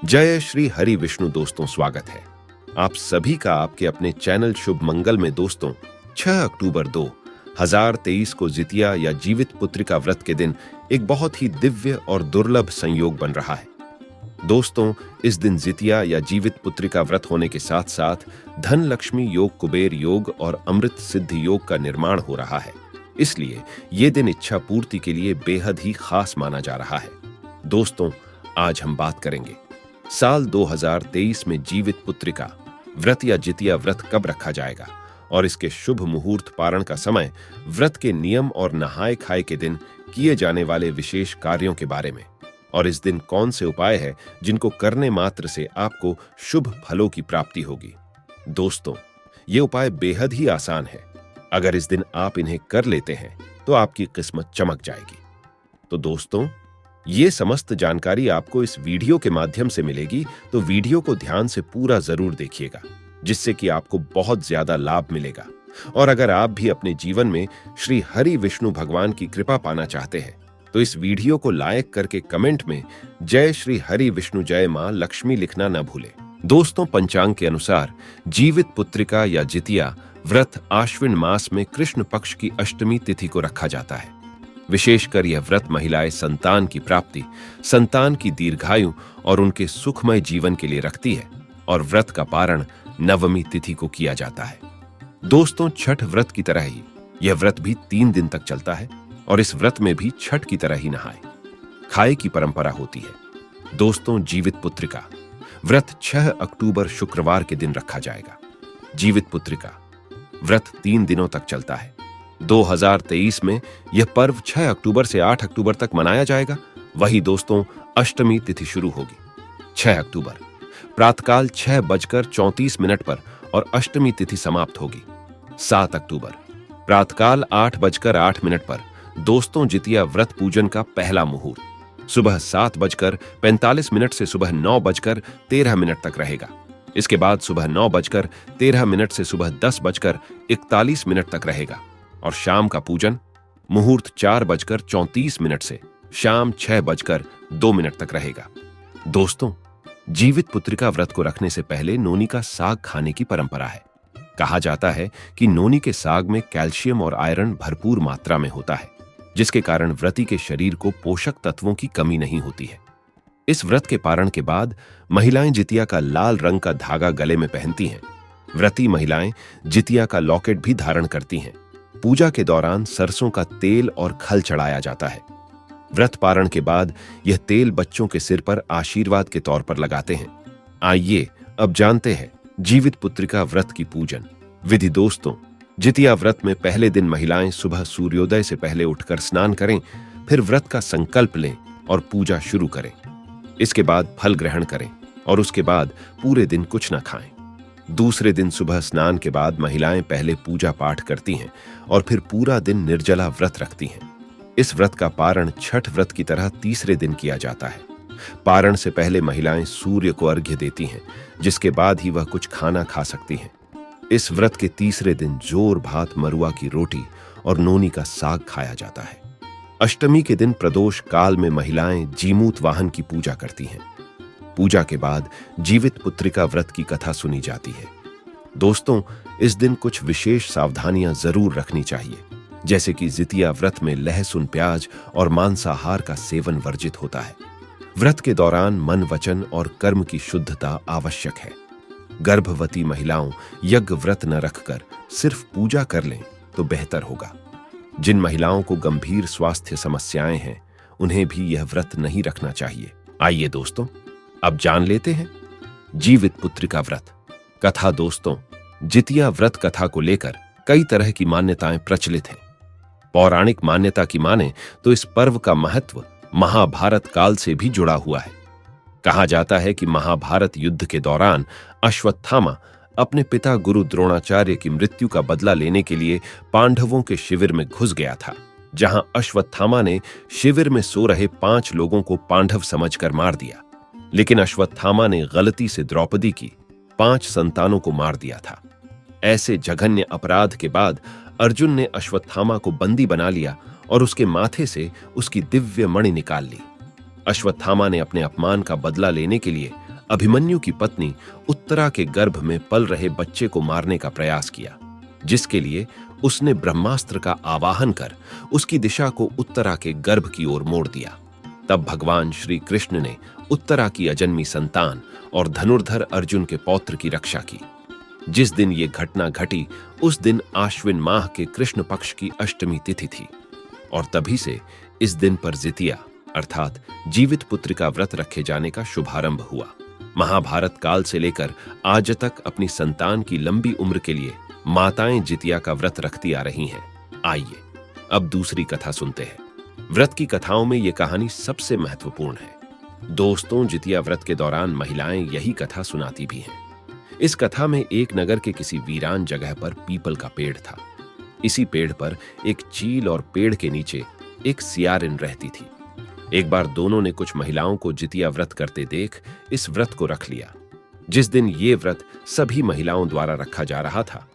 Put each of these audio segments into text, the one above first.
जय श्री हरि विष्णु दोस्तों, स्वागत है आप सभी का आपके अपने चैनल शुभ मंगल में। दोस्तों, 6 अक्टूबर 2023 को जितिया या जीवित पुत्रिका व्रत के दिन एक बहुत ही दिव्य और दुर्लभ संयोग बन रहा है। दोस्तों, इस दिन जितिया या जीवित पुत्रिका व्रत होने के साथ साथ धन लक्ष्मी योग, कुबेर योग और अमृत सिद्धि योग का निर्माण हो रहा है। इसलिए ये दिन इच्छा पूर्ति के लिए बेहद ही खास माना जा रहा है। दोस्तों, आज हम बात करेंगे साल 2023 में जीवित पुत्रिका व्रत या जितिया व्रत कब रखा जाएगा और इसके शुभ मुहूर्त, पारण का समय, व्रत के नियम और नहाय खाए के दिन किए जाने वाले विशेष कार्यों के बारे में, और इस दिन कौन से उपाय है जिनको करने मात्र से आपको शुभ फलों की प्राप्ति होगी। दोस्तों, ये उपाय बेहद ही आसान है। अगर इस दिन आप इन्हें कर लेते हैं तो आपकी किस्मत चमक जाएगी। तो दोस्तों, ये समस्त जानकारी आपको इस वीडियो के माध्यम से मिलेगी, तो वीडियो को ध्यान से पूरा जरूर देखिएगा, जिससे कि आपको बहुत ज्यादा लाभ मिलेगा। और अगर आप भी अपने जीवन में श्री हरि विष्णु भगवान की कृपा पाना चाहते हैं तो इस वीडियो को लाइक करके कमेंट में जय श्री हरि विष्णु जय मां लक्ष्मी लिखना न भूलें। दोस्तों, पंचांग के अनुसार जीवित पुत्रिका या जितिया व्रत आश्विन मास में कृष्ण पक्ष की अष्टमी तिथि को रखा जाता है। विशेषकर यह व्रत महिलाएं संतान की प्राप्ति, संतान की दीर्घायु और उनके सुखमय जीवन के लिए रखती है, और व्रत का पारण नवमी तिथि को किया जाता है। दोस्तों, छठ व्रत की तरह ही यह व्रत भी 3 दिन तक चलता है, और इस व्रत में भी छठ की तरह ही नहाए खाए की परंपरा होती है। दोस्तों, जीवित पुत्रिका व्रत 6 अक्टूबर शुक्रवार के दिन रखा जाएगा। जीवित पुत्रिका व्रत 3 दिनों तक चलता है। 2023 में यह पर्व 6 अक्टूबर से 8 अक्टूबर तक मनाया जाएगा। वही दोस्तों, अष्टमी तिथि शुरू होगी 6 अक्टूबर प्रातःकाल 6:34 पर और अष्टमी तिथि समाप्त होगी 7 अक्टूबर प्रातःकाल 8:08 पर। दोस्तों, जितिया व्रत पूजन का पहला मुहूर्त सुबह 7:45 से सुबह 9:13 तक रहेगा। इसके बाद सुबह 9:13 से सुबह 10:41 तक रहेगा, और शाम का पूजन मुहूर्त 4:34 से शाम 6:02 तक रहेगा। दोस्तों, जीवित पुत्रिका व्रत को रखने से पहले नोनी का साग खाने की परंपरा है। कहा जाता है कि नोनी के साग में कैल्शियम और आयरन भरपूर मात्रा में होता है, जिसके कारण व्रती के शरीर को पोषक तत्वों की कमी नहीं होती है। इस व्रत के पारण के बाद महिलाएं जितिया का लाल रंग का धागा गले में पहनती हैं। व्रती महिलाएं जितिया का लॉकेट भी धारण करती हैं। पूजा के दौरान सरसों का तेल और खल चढ़ाया जाता है। व्रत पारण के बाद यह तेल बच्चों के सिर पर आशीर्वाद के तौर पर लगाते हैं। आइए अब जानते हैं जीवित पुत्रिका व्रत की पूजन विधि। दोस्तों, जितिया व्रत में पहले दिन महिलाएं सुबह सूर्योदय से पहले उठकर स्नान करें, फिर व्रत का संकल्प लें और पूजा शुरू करें। इसके बाद फल ग्रहण करें और उसके बाद पूरे दिन कुछ न खाएं। दूसरे दिन सुबह स्नान के बाद महिलाएं पहले पूजा पाठ करती हैं और फिर पूरा दिन निर्जला व्रत रखती हैं। इस व्रत का पारण छठ व्रत की तरह तीसरे दिन किया जाता है। पारण से पहले महिलाएं सूर्य को अर्घ्य देती हैं, जिसके बाद ही वह कुछ खाना खा सकती हैं। इस व्रत के तीसरे दिन जोर भात, मरुआ की रोटी और नोनी का साग खाया जाता है। अष्टमी के दिन प्रदोष काल में महिलाएं जीमूत वाहन की पूजा करती हैं। पूजा के बाद जीवित पुत्रिका व्रत की कथा सुनी जाती है। दोस्तों, इस दिन कुछ विशेष सावधानियां जरूर रखनी चाहिए, जैसे कि जितिया व्रत में लहसुन, प्याज और मांसाहार का सेवन वर्जित होता है। व्रत के दौरान मन, वचन और कर्म की शुद्धता आवश्यक है। गर्भवती महिलाओं यज्ञ व्रत न रखकर सिर्फ पूजा कर लें तो बेहतर होगा। जिन महिलाओं को गंभीर स्वास्थ्य समस्याएं हैं, उन्हें भी यह व्रत नहीं रखना चाहिए। आइए दोस्तों, अब जान लेते हैं जीवित पुत्रिका व्रत कथा। दोस्तों, जितिया व्रत कथा को लेकर कई तरह की मान्यताएं प्रचलित हैं। पौराणिक मान्यता की माने तो इस पर्व का महत्व महाभारत काल से भी जुड़ा हुआ है। कहा जाता है कि महाभारत युद्ध के दौरान अश्वत्थामा अपने पिता गुरु द्रोणाचार्य की मृत्यु का बदला लेने के लिए पांडवों के शिविर में घुस गया था, जहां अश्वत्थामा ने शिविर में सो रहे 5 लोगों को पांडव समझकर मार दिया। लेकिन अश्वत्थामा ने गलती से द्रौपदी की 5 संतानों को मार दिया था। ऐसे जघन्य अपराध के बाद अर्जुन ने अश्वत्थामा को बंदी बना लिया और उसके माथे से उसकी दिव्य मणि निकाल ली। अश्वत्थामा ने अपने अपमान का बदला लेने के लिए अभिमन्यु की पत्नी उत्तरा के गर्भ में पल रहे बच्चे को मारने का प्रयास किया, जिसके लिए उसने ब्रह्मास्त्र का आवाहन कर उसकी दिशा को उत्तरा के गर्भ की ओर मोड़ दिया। तब भगवान श्री कृष्ण ने उत्तरा की अजन्मी संतान और धनुर्धर अर्जुन के पौत्र की रक्षा की। जिस दिन ये घटना घटी उस दिन आश्विन माह के कृष्ण पक्ष की अष्टमी तिथि थी और तभी से इस दिन पर जितिया अर्थात जीवित पुत्र का व्रत रखे जाने का शुभारंभ हुआ। महाभारत काल से लेकर आज तक अपनी संतान की लंबी उम्र के लिए माताएं जितिया का व्रत रखती आ रही हैं। आइए अब दूसरी कथा सुनते हैं। व्रत की कथाओं में यह कहानी सबसे महत्वपूर्ण है। दोस्तों, जितिया व्रत के दौरान महिलाएं यही कथा सुनाती भी हैं। इस कथा में एक नगर के किसी वीरान जगह पर पीपल का पेड़ था। इसी पेड़ पर एक चील और पेड़ के नीचे एक सियारिन रहती थी। एक बार दोनों ने कुछ महिलाओं को जितिया व्रत करते देख इस व्रत को रख लिया। जिस दिन ये व्रत सभी महिलाओं द्वारा रखा जा रहा था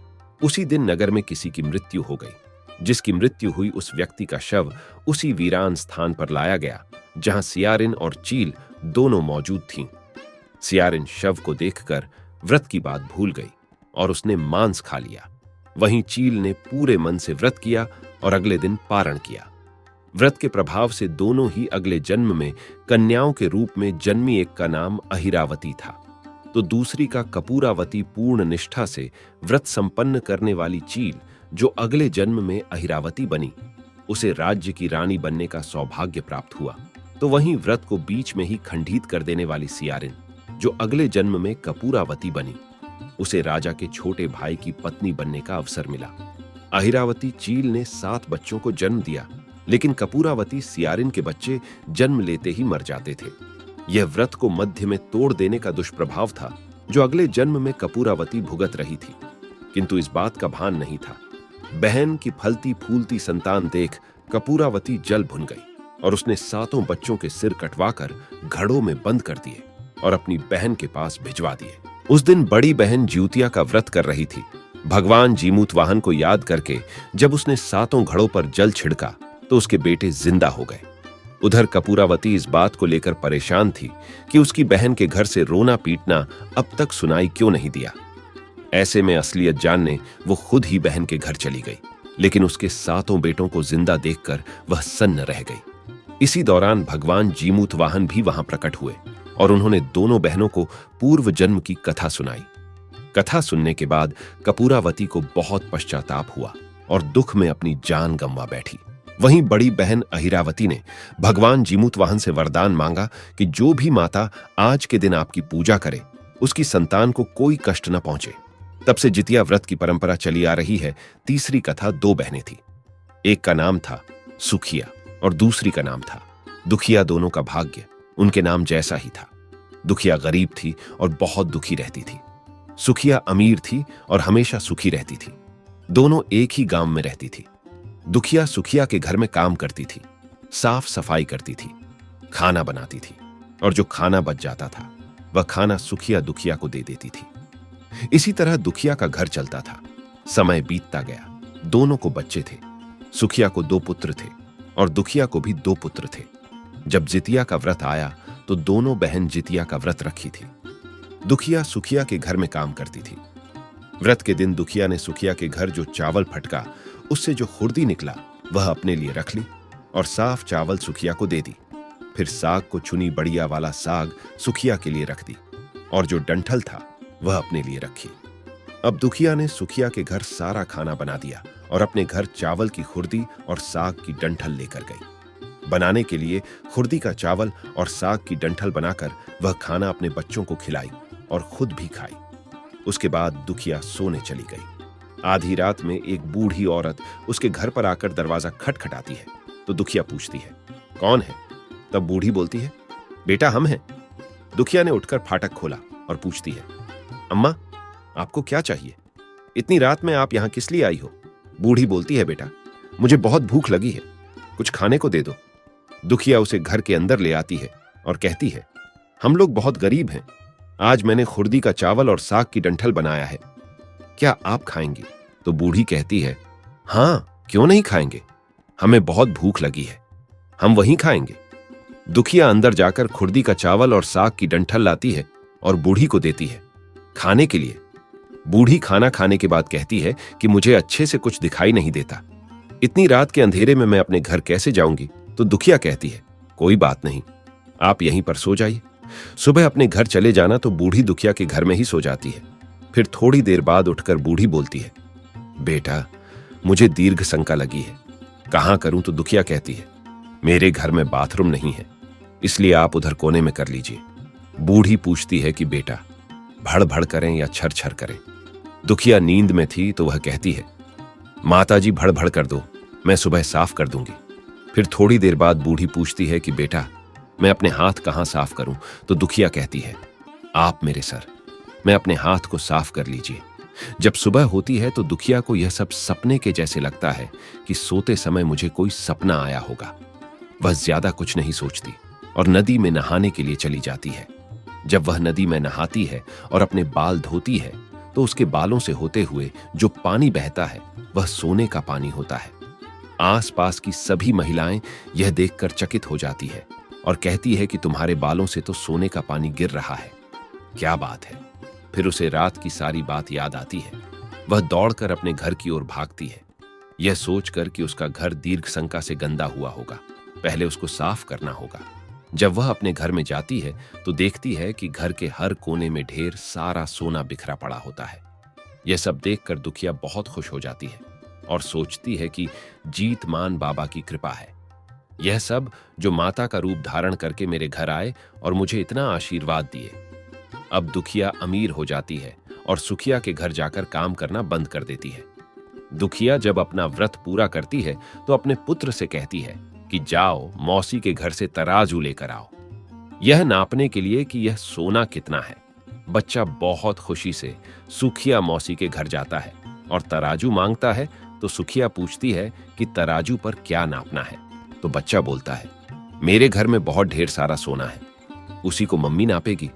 उसी दिन नगर में किसी की मृत्यु हो गई। जिसकी मृत्यु हुई उस व्यक्ति का शव उसी वीरान स्थान पर लाया गया जहां सियारिन और चील दोनों मौजूद थीं। सियारिन शव को देखकर व्रत की बात भूल गई और उसने मांस खा लिया। वहीं चील ने पूरे मन से व्रत किया और अगले दिन पारण किया। व्रत के प्रभाव से दोनों ही अगले जन्म में कन्याओं के रूप में जन्मी। एक का नाम अहिरावती था तो दूसरी का कपूरावती। पूर्ण निष्ठा से व्रत संपन्न करने वाली चील जो अगले जन्म में अहिरावती बनी, उसे राज्य की रानी बनने का सौभाग्य प्राप्त हुआ। तो वहीं व्रत को बीच में ही खंडित कर देने वाली सियारिन जो अगले जन्म में कपूरावती बनी, उसे राजा के छोटे भाई की पत्नी बनने का अवसर मिला। अहिरावती चील ने 7 बच्चों को जन्म दिया, लेकिन कपूरावती सियारिन के बच्चे जन्म लेते ही मर जाते थे। यह व्रत को मध्य में तोड़ देने का दुष्प्रभाव था जो अगले जन्म में कपूरावती भुगत रही थी, किंतु इस बात का भान नहीं था। बहन की फलती फूलती संतान देख कपूरावती जल भुन गई और उसने 7 बच्चों के सिर कटवाकर घड़ों में बंद कर दिए और अपनी बहन के पास भिजवा दिए। उस दिन बड़ी बहन ज्यूतिया का व्रत कर रही थी। भगवान जीमूत वाहन को याद करके जब उसने 7 घड़ों पर जल छिड़का तो उसके बेटे जिंदा हो गए। उधर कपूरावती इस बात को लेकर परेशान थी कि उसकी बहन के घर से रोना पीटना अब तक सुनाई क्यों नहीं दिया। ऐसे में असलियत जानने वो खुद ही बहन के घर चली गई, लेकिन उसके 7 बेटों को जिंदा देखकर वह सन्न रह गई। इसी दौरान भगवान जीमूत वाहन भी वहां प्रकट हुए और उन्होंने दोनों बहनों को पूर्व जन्म की कथा सुनाई। कथा सुनने के बाद कपूरावती को बहुत पश्चाताप हुआ और दुख में अपनी जान गंवा बैठी। वहीं बड़ी बहन अहिरावती ने भगवान जीमूत वाहन से वरदान मांगा कि जो भी माता आज के दिन आपकी पूजा करे उसकी संतान को कोई कष्ट न पहुंचे। तब से जितिया व्रत की परंपरा चली आ रही है। तीसरी कथा 2 बहनें थी। एक का नाम था सुखिया और दूसरी का नाम था दुखिया। दोनों का भाग्य उनके नाम जैसा ही था। दुखिया गरीब थी और बहुत दुखी रहती थी। सुखिया अमीर थी और हमेशा सुखी रहती थी। दोनों एक ही गांव में रहती थी। दुखिया सुखिया के घर में काम करती थी, साफ सफाई करती थी, खाना बनाती थी और जो खाना बच जाता था वह खाना सुखिया दुखिया को दे देती थी। इसी तरह दुखिया का घर चलता था। समय बीतता गया। दोनों को बच्चे थे। सुखिया को 2 पुत्र थे और दुखिया को भी 2 पुत्र थे। जब जितिया का व्रत आया तो दोनों बहन जितिया का व्रत रखी थी। दुखिया सुखिया के घर में काम करती थी। व्रत के दिन दुखिया ने सुखिया के घर जो चावल फटका उससे जो खुर्दी निकला वह अपने लिए रख ली और साफ चावल सुखिया को दे दी। फिर साग को चुनी बढ़िया वाला साग सुखिया के लिए रख दी और जो डंठल था वह अपने लिए रखी। अब दुखिया ने सुखिया के घर सारा खाना बना दिया और अपने घर चावल की खुर्दी और साग की डंठल लेकर गई। बनाने के लिए खुर्दी का चावल और साग की डंठल बनाकर वह खाना अपने बच्चों को खिलाई और खुद भी खाई। उसके बाद दुखिया सोने चली गई। आधी रात में एक बूढ़ी औरत उसके घर पर आकर दरवाजा खटखटाती है तो दुखिया पूछती है, कौन है? तब बूढ़ी बोलती है, बेटा हम हैं। दुखिया ने उठकर फाटक खोला और पूछती है, अम्मा आपको क्या चाहिए? इतनी रात में आप यहां किस लिए आई हो? बूढ़ी बोलती है, बेटा मुझे बहुत भूख लगी है, कुछ खाने को दे दो। दुखिया उसे घर के अंदर ले आती है और कहती है, हम लोग बहुत गरीब हैं, आज मैंने खुर्दी का चावल और साग की डंठल बनाया है, क्या आप खाएंगी? तो बूढ़ी कहती है, हाँ क्यों नहीं खाएंगे, हमें बहुत भूख लगी है, हम वहीं खाएंगे। दुखिया अंदर जाकर खुर्दी का चावल और साग की डंठल लाती है और बूढ़ी को देती है खाने के लिए। बूढ़ी खाना खाने के बाद कहती है कि मुझे अच्छे से कुछ दिखाई नहीं देता, इतनी रात के अंधेरे में मैं अपने घर कैसे जाऊंगी। तो दुखिया कहती है कोई बात नहीं, आप यहीं पर सो जाइए, सुबह अपने घर चले जाना। तो बूढ़ी दुखिया के घर में ही सो जाती है। फिर थोड़ी देर बाद उठकर बूढ़ी बोलती है बेटा मुझे दीर्घ शंका लगी है, कहां करूं। तो दुखिया कहती है मेरे घर में बाथरूम नहीं है, इसलिए आप उधर कोने में कर लीजिए। बूढ़ी पूछती है कि बेटा भड़ भड़ करें या छर छर करें। दुखिया नींद में थी तो वह कहती है माताजी भड़ भड़ कर दो, मैं सुबह साफ कर दूंगी। फिर थोड़ी देर बाद बूढ़ी पूछती है कि बेटा मैं अपने हाथ कहां साफ करूं। तो दुखिया कहती है आप मेरे सर, मैं अपने हाथ को साफ कर लीजिए। जब सुबह होती है तो दुखिया को यह सब सपने के जैसे लगता है कि सोते समय मुझे कोई सपना आया होगा। वह ज्यादा कुछ नहीं सोचती और नदी में नहाने के लिए चली जाती है। जब वह नदी में नहाती है और अपने बाल धोती है तो उसके बालों से होते हुए जो पानी बहता है वह सोने का पानी होता है। आसपास की सभी महिलाएं यह देखकर चकित हो जाती है और कहती है कि तुम्हारे बालों से तो सोने का पानी गिर रहा है, क्या बात है। फिर उसे रात की सारी बात याद आती है। वह दौड़कर अपने घर की ओर भागती है, यह सोचकर कि उसका घर दीर्घ शंका से गंदा हुआ होगा, पहले उसको साफ करना होगा। जब वह अपने घर में जाती है तो देखती है कि घर के हर कोने में ढेर सारा सोना बिखरा पड़ा होता है। यह सब देखकर दुखिया बहुत खुश हो जाती है और सोचती है कि जीतमान बाबा की कृपा है। यह सब जो माता का रूप धारण करके मेरे घर आए और मुझे इतना आशीर्वाद दिए। अब दुखिया अमीर हो जाती है और सुखिया के घर जाकर काम करना बंद कर देती है। दुखिया जब अपना व्रत पूरा करती है तो अपने पुत्र से कहती है कि जाओ मौसी के घर से तराजू लेकर आओ, यह नापने के लिए कि यह सोना कितना है। बच्चा बहुत खुशी से सुखिया मौसी के घर जाता है और तराजू मांगता है। तो सुखिया पूछती है कि तराजू पर क्या नापना है। तो बच्चा बोलता है मेरे घर में बहुत ढेर सारा सोना है, उसी को मम्मी नापेगी।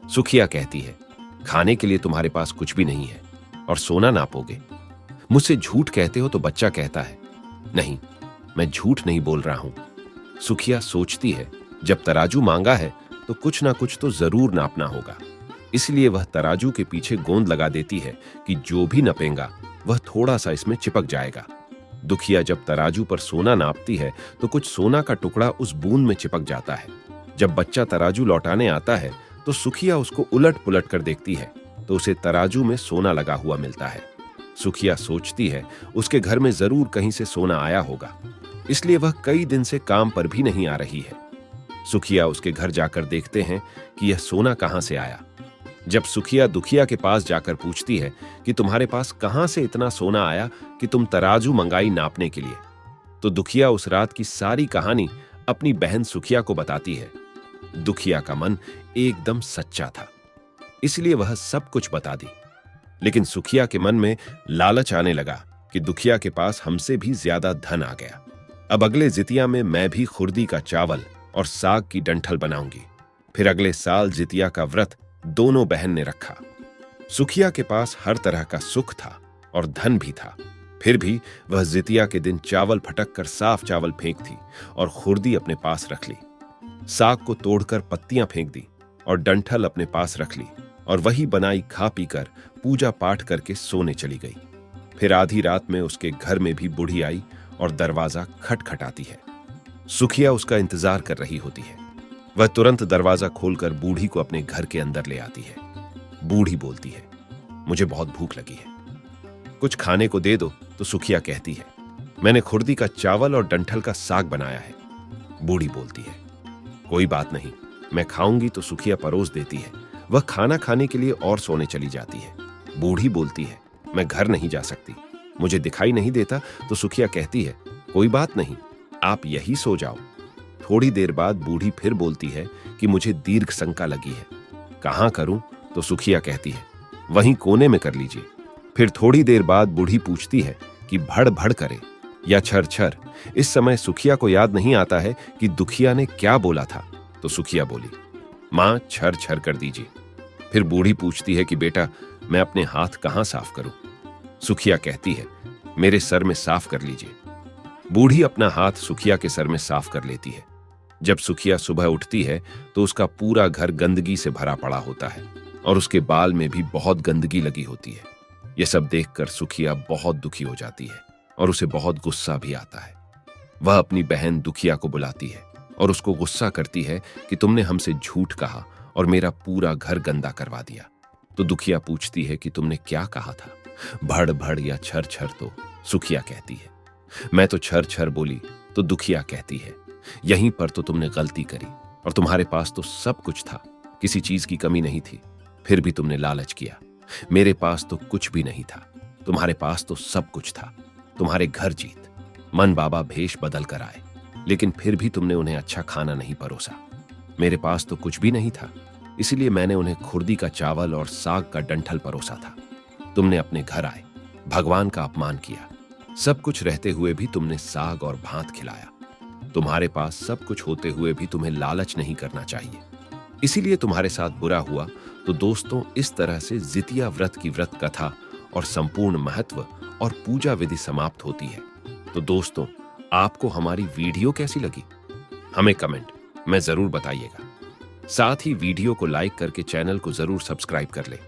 सुखिया कहती है खाने के लिए तुम्हारे पास कुछ भी नहीं है और सोना नापोगे, मुझसे झूठ कहते हो। तो बच्चा कहता है नहीं, मैं झूठ नहीं बोल रहा हूं। सुखिया सोचती है जब तराजू मांगा है तो कुछ ना कुछ तो जरूर नापना होगा, इसलिए वह तराजू के पीछे गोंद लगा देती है कि जो भी नपेगा वह थोड़ा सा इसमें चिपक जाएगा। दुखिया जब तराजू पर सोना नापती है तो कुछ सोना का टुकड़ा उस बूंद में चिपक जाता है। जब बच्चा तराजू लौटाने आता है तो सुखिया उसको उलट पुलट कर देखती है तो उसे तराजू में सोना लगा हुआ मिलता है। सुखिया सोचती है उसके घर में जरूर कहीं से सोना आया होगा, इसलिए वह कई दिन से काम पर भी नहीं आ रही है। सुखिया उसके घर जाकर देखते हैं कि यह सोना कहां से आया। जब सुखिया दुखिया के पास जाकर पूछती है कि तुम्हारे पास कहां से इतना सोना आया कि तुम तराजू मंगाई नापने के लिए, तो दुखिया उस रात की सारी कहानी अपनी बहन सुखिया को बताती है। दुखिया का मन एकदम सच्चा था, इसलिए वह सब कुछ बता दी। लेकिन सुखिया के मन में लालच आने लगा कि दुखिया के पास हमसे भी ज्यादा धन आ गया। अब अगले जितिया में मैं भी खुर्दी का चावल और साग की डंठल बनाऊंगी। फिर अगले साल जितिया का व्रत दोनों बहन ने रखा। सुखिया के पास हर तरह का सुख था और धन भी था, फिर भी वह जितिया के दिन चावल फटक कर साफ चावल फेंक थी और खुर्दी अपने पास रख ली। साग को तोड़कर पत्तियां फेंक दी और डंठल अपने पास रख ली और वही बनाई खा पीकर पूजा पाठ करके सोने चली गई। फिर आधी रात में उसके घर में भी बूढ़ी आई और दरवाजा खटखटाती है। सुखिया उसका इंतजार कर रही होती है। वह तुरंत दरवाजा खोलकर बूढ़ी को अपने घर के अंदर ले आती है। बूढ़ी बोलती है मुझे बहुत भूख लगी है, कुछ खाने को दे दो। तो सुखिया कहती है मैंने खुर्दी का चावल और डंठल का साग बनाया है। बूढ़ी बोलती है कोई बात नहीं, मैं खाऊंगी। तो सुखिया परोस देती है। वह खाना खाने के लिए और सोने चली जाती है। बूढ़ी बोलती है मैं घर नहीं जा सकती, मुझे दिखाई नहीं देता। तो सुखिया कहती है कोई बात नहीं, आप यही सो जाओ। थोड़ी देर बाद बूढ़ी फिर बोलती है कि मुझे दीर्घ शंका लगी है, कहां करूं। तो सुखिया कहती है वहीं कोने में कर लीजिए। फिर थोड़ी देर बाद बूढ़ी पूछती है कि भड़ भड़ करे या छर छर। इस समय सुखिया को याद नहीं आता है कि दुखिया ने क्या बोला था। तो सुखिया बोली मां छर छर कर दीजिए। फिर बूढ़ी पूछती है कि बेटा मैं अपने हाथ कहां साफ करूं। सुखिया कहती है मेरे सर में साफ कर लीजिए। बूढ़ी अपना हाथ सुखिया के सर में साफ कर लेती है। जब सुखिया सुबह उठती है तो उसका पूरा घर गंदगी से भरा पड़ा होता है और उसके बाल में भी बहुत गंदगी लगी होती है। यह सब देखकर सुखिया बहुत दुखी हो जाती है और उसे बहुत गुस्सा भी आता है। वह अपनी बहन दुखिया को बुलाती है और उसको गुस्सा करती है कि तुमने हमसे झूठ कहा और मेरा पूरा घर गंदा करवा दिया। तो दुखिया पूछती है कि तुमने क्या कहा था, भड़ भड़ या छर छर? तो सुखिया कहती है मैं तो छर छर बोली। तो दुखिया कहती है यहीं पर तो तुमने गलती करी और तुम्हारे पास तो सब कुछ था, किसी चीज की कमी नहीं थी, फिर भी तुमने लालच किया। मेरे पास तो कुछ भी नहीं था, तुम्हारे पास तो सब कुछ था। तुम्हारे घर जीत मन बाबा भेष बदल कर आए, लेकिन फिर भी तुमने उन्हें अच्छा खाना नहीं परोसा। मेरे पास तो कुछ भी नहीं था, इसलिए मैंने उन्हें खुर्दी का चावल और साग का डंठल परोसा था। तुमने अपने घर आए, भगवान का अपमान किया, सब कुछ रहते हुए भी तुमने साग और भात खिलाया। तुम्हारे पास सब कुछ होते हुए भी तुम्हें लालच नहीं करना चाहिए, इसीलिए तुम्हारे साथ बुरा हुआ। तो दोस्तों, इस तरह से जितिया व्रत की व्रत कथा और संपूर्ण महत्व और पूजा विधि समाप्त होती है। तो दोस्तों, आपको हमारी वीडियो कैसी लगी हमें कमेंट में जरूर बताइएगा। साथ ही वीडियो को लाइक करके चैनल को जरूर सब्सक्राइब कर लें।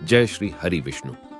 जय श्री हरि विष्णु।